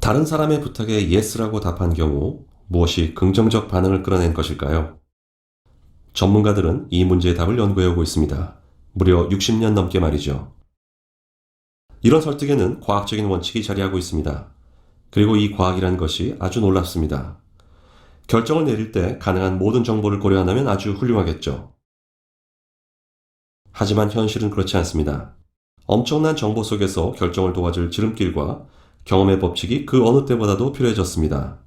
다른 사람의 부탁에 yes라고 답한 경우 무엇이 긍정적 반응을 끌어낸 것일까요? 전문가들은 이 문제의 답을 연구해오고 있습니다. 무려 60년 넘게 말이죠. 이런 설득에는 과학적인 원칙이 자리하고 있습니다. 그리고 이 과학이란 것이 아주 놀랍습니다. 결정을 내릴 때 가능한 모든 정보를 고려한다면 아주 훌륭하겠죠. 하지만 현실은 그렇지 않습니다. 엄청난 정보 속에서 결정을 도와줄 지름길과 경험의 법칙이 그 어느 때보다도 필요해졌습니다.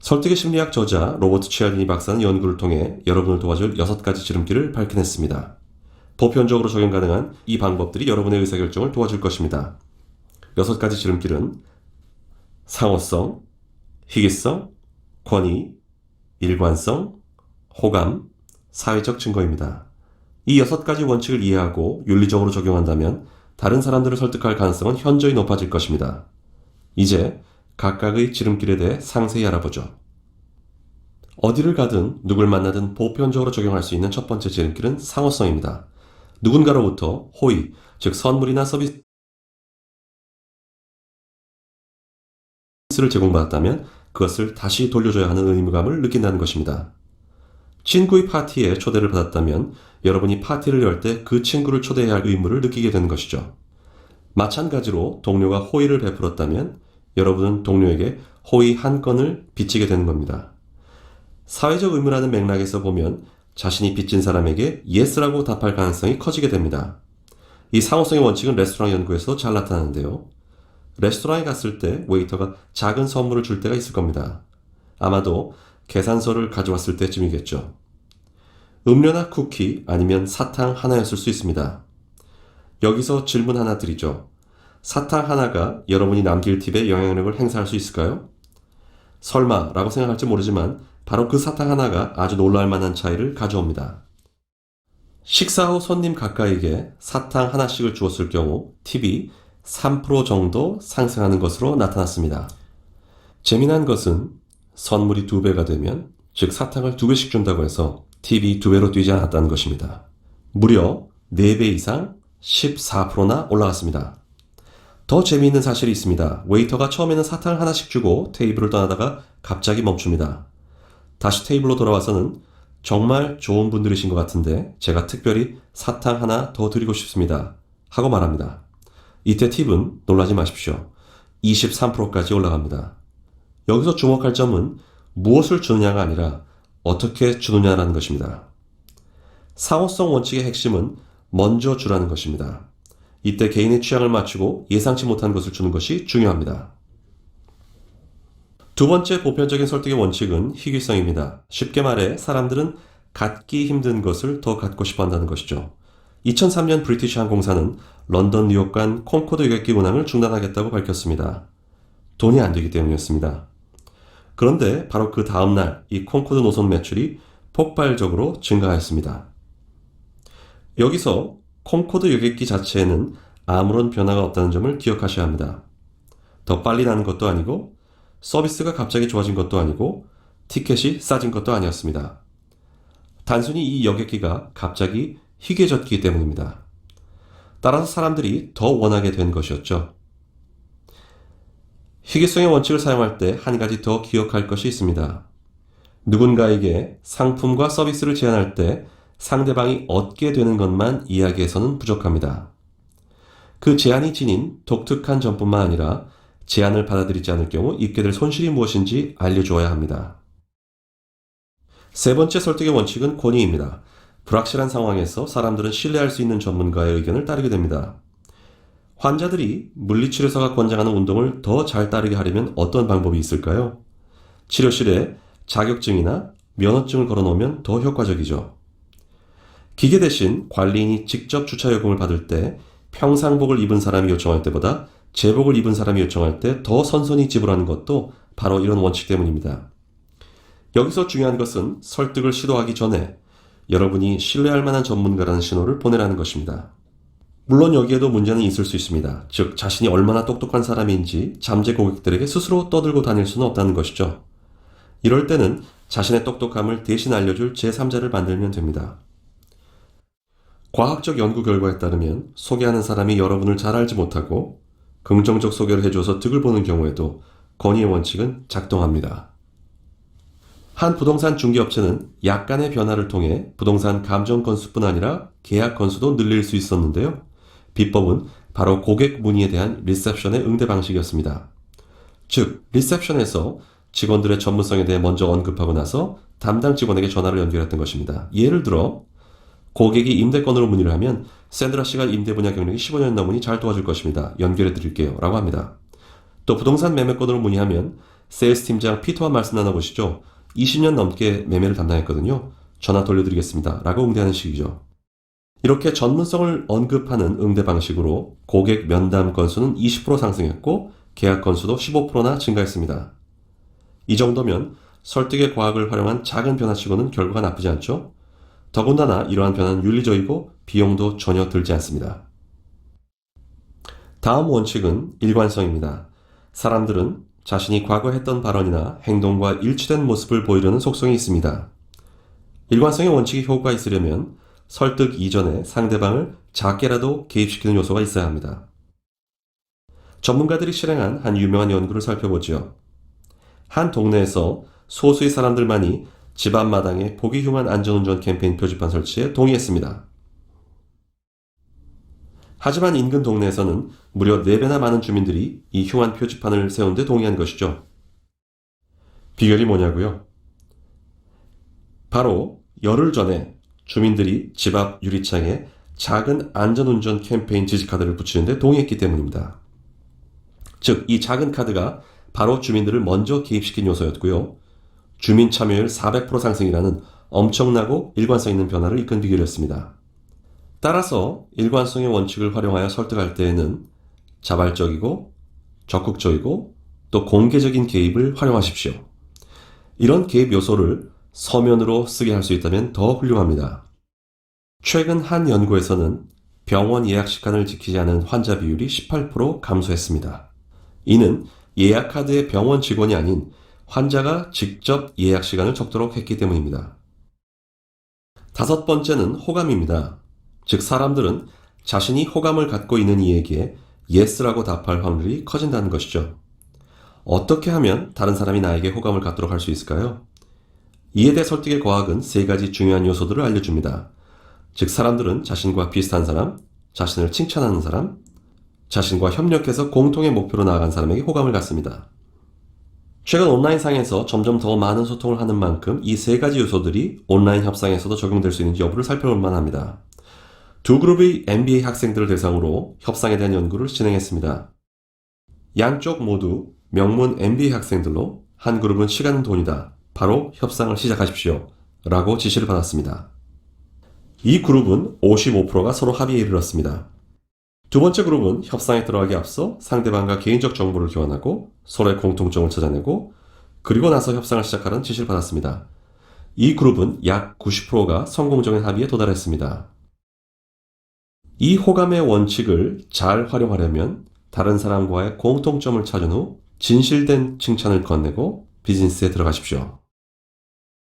설득의 심리학 저자 로버트 치알디니 박사는 연구를 통해 여러분을 도와줄 6가지 지름길을 밝혀냈습니다. 보편적으로 적용 가능한 이 방법들이 여러분의 의사결정을 도와줄 것입니다. 6가지 지름길은 상호성, 희귀성, 권위, 일관성, 호감, 사회적 증거입니다. 이 6가지 원칙을 이해하고 윤리적으로 적용한다면 다른 사람들을 설득할 가능성은 현저히 높아질 것입니다. 이제 각각의 지름길에 대해 상세히 알아보죠. 어디를 가든 누굴 만나든 보편적으로 적용할 수 있는 첫 번째 지름길은 상호성입니다. 누군가로부터 호의, 즉 선물이나 서비스를 제공받았다면 그것을 다시 돌려줘야 하는 의무감을 느낀다는 것입니다. 친구의 파티에 초대를 받았다면 여러분이 파티를 열 때 그 친구를 초대해야 할 의무를 느끼게 되는 것이죠. 마찬가지로 동료가 호의를 베풀었다면 여러분은 동료에게 호의 한 건을 빚지게 되는 겁니다. 사회적 의무라는 맥락에서 보면 자신이 빚진 사람에게 yes라고 답할 가능성이 커지게 됩니다. 이 상호성의 원칙은 레스토랑 연구에서도 잘 나타나는데요. 레스토랑에 갔을 때 웨이터가 작은 선물을 줄 때가 있을 겁니다. 아마도 계산서를 가져왔을 때쯤이겠죠. 음료나 쿠키 아니면 사탕 하나였을 수 있습니다. 여기서 질문 하나 드리죠. 사탕 하나가 여러분이 남길 팁에 영향력을 행사할 수 있을까요? 설마 라고 생각할지 모르지만 바로 그 사탕 하나가 아주 놀랄 만한 차이를 가져옵니다. 식사 후 손님 가까이에게 사탕 하나씩을 주었을 경우 팁이 3% 정도 상승하는 것으로 나타났습니다. 재미난 것은 선물이 2배가 되면, 즉 사탕을 2배씩 준다고 해서 팁이 2배로 뛰지 않았다는 것입니다. 무려 4배 이상 14%나 올라갔습니다. 더 재미있는 사실이 있습니다. 웨이터가 처음에는 사탕을 하나씩 주고 테이블을 떠나다가 갑자기 멈춥니다. 다시 테이블로 돌아와서는 정말 좋은 분들이신 것 같은데 제가 특별히 사탕 하나 더 드리고 싶습니다. 하고 말합니다. 이때 팁은 놀라지 마십시오. 23%까지 올라갑니다. 여기서 주목할 점은 무엇을 주느냐가 아니라 어떻게 주느냐라는 것입니다. 상호성 원칙의 핵심은 먼저 주라는 것입니다. 이때 개인의 취향을 맞추고 예상치 못한 것을 주는 것이 중요합니다. 두 번째 보편적인 설득의 원칙은 희귀성입니다. 쉽게 말해 사람들은 갖기 힘든 것을 더 갖고 싶어 한다는 것이죠. 2003년 브리티시 항공사는 런던 뉴욕 간 콩코드 여객기 운항을 중단하겠다고 밝혔습니다. 돈이 안 되기 때문이었습니다. 그런데 바로 그 다음날 이 콩코드 노선 매출이 폭발적으로 증가하였습니다. 여기서 콩코드 여객기 자체에는 아무런 변화가 없다는 점을 기억하셔야 합니다. 더 빨리 나는 것도 아니고 서비스가 갑자기 좋아진 것도 아니고 티켓이 싸진 것도 아니었습니다. 단순히 이 여객기가 갑자기 희귀해졌기 때문입니다. 따라서 사람들이 더 원하게 된 것이었죠. 희귀성의 원칙을 사용할 때 한 가지 더 기억할 것이 있습니다. 누군가에게 상품과 서비스를 제안할 때 상대방이 얻게 되는 것만 이야기해서는 부족합니다. 그 제안이 지닌 독특한 점뿐만 아니라 제안을 받아들이지 않을 경우 입게 될 손실이 무엇인지 알려주어야 합니다. 세 번째 설득의 원칙은 권위입니다. 불확실한 상황에서 사람들은 신뢰할 수 있는 전문가의 의견을 따르게 됩니다. 환자들이 물리치료사가 권장하는 운동을 더 잘 따르게 하려면 어떤 방법이 있을까요? 치료실에 자격증이나 면허증을 걸어놓으면 더 효과적이죠. 기계 대신 관리인이 직접 주차 요금을 받을 때 평상복을 입은 사람이 요청할 때보다 제복을 입은 사람이 요청할 때 더 선선히 지불하는 것도 바로 이런 원칙 때문입니다. 여기서 중요한 것은 설득을 시도하기 전에 여러분이 신뢰할 만한 전문가라는 신호를 보내라는 것입니다. 물론 여기에도 문제는 있을 수 있습니다. 즉 자신이 얼마나 똑똑한 사람인지 잠재 고객들에게 스스로 떠들고 다닐 수는 없다는 것이죠. 이럴 때는 자신의 똑똑함을 대신 알려줄 제3자를 만들면 됩니다. 과학적 연구 결과에 따르면 소개하는 사람이 여러분을 잘 알지 못하고 긍정적 소개를 해줘서 득을 보는 경우에도 건의의 원칙은 작동합니다. 한 부동산 중개업체는 약간의 변화를 통해 부동산 감정 건수뿐 아니라 계약 건수도 늘릴 수 있었는데요. 비법은 바로 고객 문의에 대한 리셉션의 응대 방식이었습니다. 즉, 리셉션에서 직원들의 전문성에 대해 먼저 언급하고 나서 담당 직원에게 전화를 연결했던 것입니다. 예를 들어 고객이 임대건으로 문의를 하면 샌드라 씨가 임대 분야 경력이 15년 넘으니 잘 도와줄 것입니다. 연결해 드릴게요. 라고 합니다. 또 부동산 매매건으로 문의하면 세일스 팀장 피터와 말씀 나눠보시죠. 20년 넘게 매매를 담당했거든요. 전화 돌려드리겠습니다. 라고 응대하는 식이죠. 이렇게 전문성을 언급하는 응대 방식으로 고객 면담 건수는 20% 상승했고 계약 건수도 15%나 증가했습니다. 이 정도면 설득의 과학을 활용한 작은 변화치고는 결과가 나쁘지 않죠? 더군다나 이러한 변화는 윤리적이고 비용도 전혀 들지 않습니다. 다음 원칙은 일관성입니다. 사람들은 자신이 과거 했던 발언이나 행동과 일치된 모습을 보이려는 속성이 있습니다. 일관성의 원칙이 효과가 있으려면 설득 이전에 상대방을 작게라도 개입시키는 요소가 있어야 합니다. 전문가들이 실행한 한 유명한 연구를 살펴보죠. 한 동네에서 소수의 사람들만이 집 앞마당에 보기 흉한 안전운전 캠페인 표지판 설치에 동의했습니다. 하지만 인근 동네에서는 무려 4배나 많은 주민들이 이 흉한 표지판을 세운 데 동의한 것이죠. 비결이 뭐냐고요? 바로 열흘 전에 주민들이 집 앞 유리창에 작은 안전운전 캠페인 지지카드를 붙이는 데 동의했기 때문입니다. 즉, 이 작은 카드가 바로 주민들을 먼저 개입시킨 요소였고요. 주민 참여율 400% 상승이라는 엄청나고 일관성 있는 변화를 이끈 비결이었습니다. 따라서 일관성의 원칙을 활용하여 설득할 때에는 자발적이고 적극적이고 또 공개적인 개입을 활용하십시오. 이런 개입 요소를 서면으로 쓰게 할 수 있다면 더 훌륭합니다. 최근 한 연구에서는 병원 예약 시간을 지키지 않은 환자 비율이 18% 감소했습니다. 이는 예약카드의 병원 직원이 아닌 환자가 직접 예약 시간을 적도록 했기 때문입니다. 5번째는 호감입니다. 즉, 사람들은 자신이 호감을 갖고 있는 이에게 yes라고 답할 확률이 커진다는 것이죠. 어떻게 하면 다른 사람이 나에게 호감을 갖도록 할 수 있을까요? 이에 대해 설득의 과학은 3가지 중요한 요소들을 알려줍니다. 즉, 사람들은 자신과 비슷한 사람, 자신을 칭찬하는 사람, 자신과 협력해서 공통의 목표로 나아간 사람에게 호감을 갖습니다. 최근 온라인상에서 점점 더 많은 소통을 하는 만큼 이 3가지 요소들이 온라인 협상에서도 적용될 수 있는지 여부를 살펴볼 만합니다. 2그룹의 MBA 학생들을 대상으로 협상에 대한 연구를 진행했습니다. 양쪽 모두 명문 MBA 학생들로 한 그룹은 시간은 돈이다. 바로 협상을 시작하십시오. 라고 지시를 받았습니다. 이 그룹은 55%가 서로 합의에 이르렀습니다. 두 번째 그룹은 협상에 들어가기 앞서 상대방과 개인적 정보를 교환하고 서로의 공통점을 찾아내고 그리고 나서 협상을 시작하라는 지시를 받았습니다. 이 그룹은 약 90%가 성공적인 합의에 도달했습니다. 이 호감의 원칙을 잘 활용하려면 다른 사람과의 공통점을 찾은 후 진실된 칭찬을 건네고 비즈니스에 들어가십시오.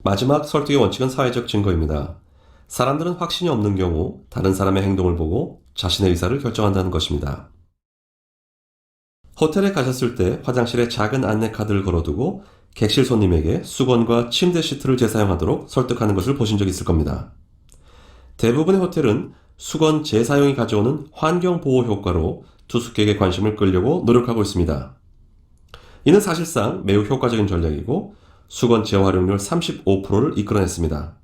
마지막 설득의 원칙은 사회적 증거입니다. 사람들은 확신이 없는 경우 다른 사람의 행동을 보고 자신의 의사를 결정한다는 것입니다. 호텔에 가셨을 때 화장실에 작은 안내카드를 걸어두고 객실 손님에게 수건과 침대 시트를 재사용하도록 설득하는 것을 보신 적 있을 겁니다. 대부분의 호텔은 수건 재사용이 가져오는 환경보호 효과로 투숙객의 관심을 끌려고 노력하고 있습니다. 이는 사실상 매우 효과적인 전략이고 수건 재활용률 35%를 이끌어냈습니다.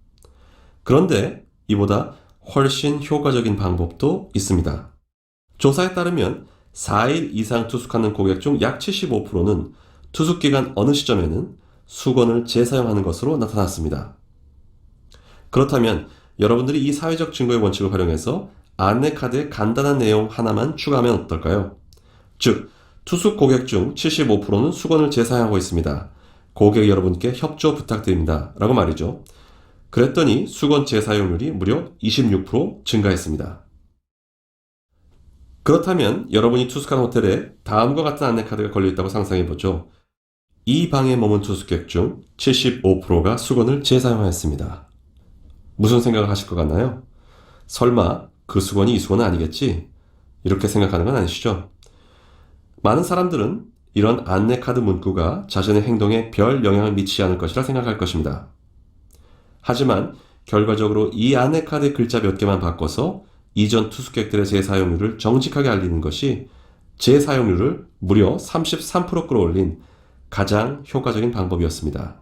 그런데 이보다 훨씬 효과적인 방법도 있습니다. 조사에 따르면 4일 이상 투숙하는 고객 중 약 75%는 투숙기간 어느 시점에는 수건을 재사용하는 것으로 나타났습니다. 그렇다면 여러분들이 이 사회적 증거의 원칙을 활용해서 안내카드에 간단한 내용 하나만 추가하면 어떨까요? 즉, 투숙 고객 중 75%는 수건을 재사용하고 있습니다. 고객 여러분께 협조 부탁드립니다. 라고 말이죠. 그랬더니 수건 재사용률이 무려 26% 증가했습니다. 그렇다면 여러분이 투숙한 호텔에 다음과 같은 안내카드가 걸려있다고 상상해보죠. 이 방에 머문 투숙객 중 75%가 수건을 재사용하였습니다. 무슨 생각을 하실 것 같나요? 설마 그 수건이 이 수건은 아니겠지? 이렇게 생각하는 건 아니시죠? 많은 사람들은 이런 안내카드 문구가 자신의 행동에 별 영향을 미치지 않을 것이라 생각할 것입니다. 하지만 결과적으로 이 안내카드의 글자 몇 개만 바꿔서 이전 투숙객들의 재사용률을 정직하게 알리는 것이 재사용률을 무려 33% 끌어올린 가장 효과적인 방법이었습니다.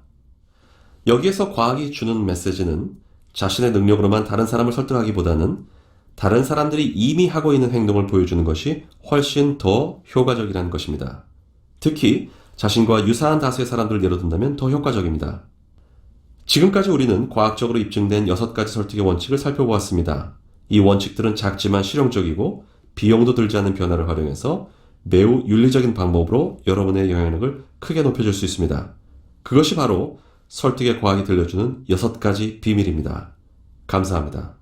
여기에서 과학이 주는 메시지는 자신의 능력으로만 다른 사람을 설득하기보다는 다른 사람들이 이미 하고 있는 행동을 보여주는 것이 훨씬 더 효과적이라는 것입니다. 특히 자신과 유사한 다수의 사람들을 예로 든다면 더 효과적입니다. 지금까지 우리는 과학적으로 입증된 6가지 설득의 원칙을 살펴보았습니다. 이 원칙들은 작지만 실용적이고 비용도 들지 않는 변화를 활용해서 매우 윤리적인 방법으로 여러분의 영향력을 크게 높여줄 수 있습니다. 그것이 바로 설득의 과학이 들려주는 6가지 비밀입니다. 감사합니다.